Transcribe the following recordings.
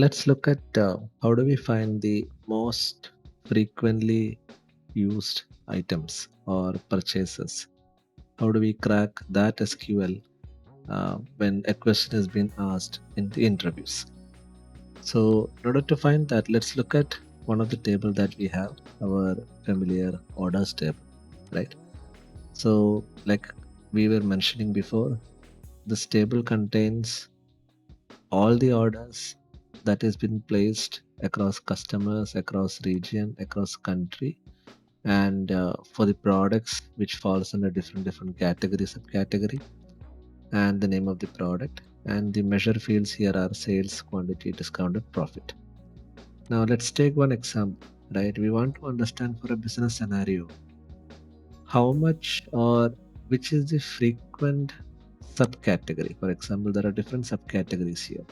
Let's look at how do we find the most frequently used items or purchases. How do we crack that SQL when a question has been asked in the interviews? So in order to find that, let's look at one of the table that we have, our familiar orders table, right? So like we were mentioning before, this table contains all the orders that has been placed across customers, across region, across country, and for the products which falls under different category, subcategory, and the name of the product. And the measure fields here are sales, quantity, discounted, profit. Now let's take one example, right? We want to understand for a business scenario how much or which is the frequent subcategory. For example, there are different subcategories here.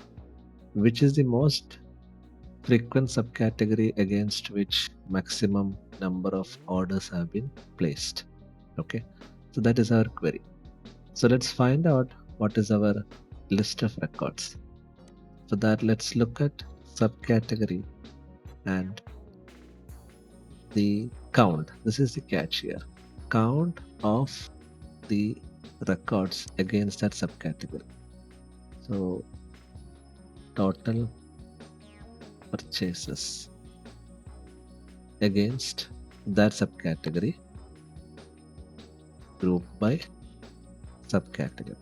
Which is the most frequent subcategory against which maximum number of orders have been placed? Okay, so that is our query. So let's find out what is our list of records. For that, let's look at subcategory and the count. This is the catch here. Count of the records against that subcategory. So total purchases against that subcategory grouped by subcategory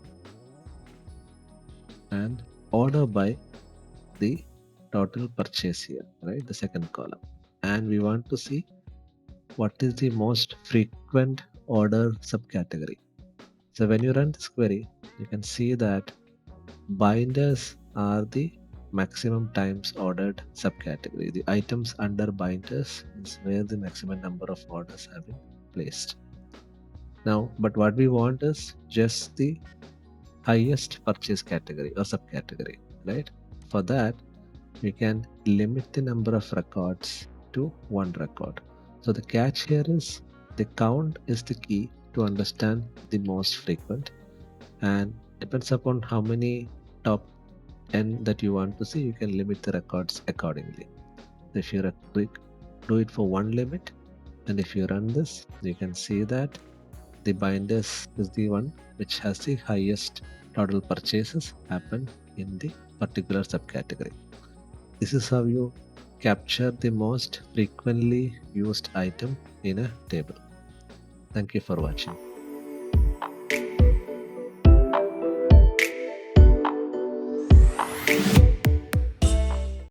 and order by the total purchase here, right? The second column. And we want to see what is the most frequent order subcategory. So when you run this query, you can see that binders are the maximum times ordered subcategory. The items under binders is where the maximum number of orders have been placed. Now, but what we want is just the highest purchase category or subcategory, right? For that, we can limit the number of records to one record. So the catch here is the count is the key to understand the most frequent, and depends upon how many top 10 that you want to see, you can limit the records accordingly. If you do it for one limit, and if you run this, you can see that the binders is the one which has the highest total purchases happen in the particular subcategory. This is how you capture the most frequently used item in a table. Thank you for watching.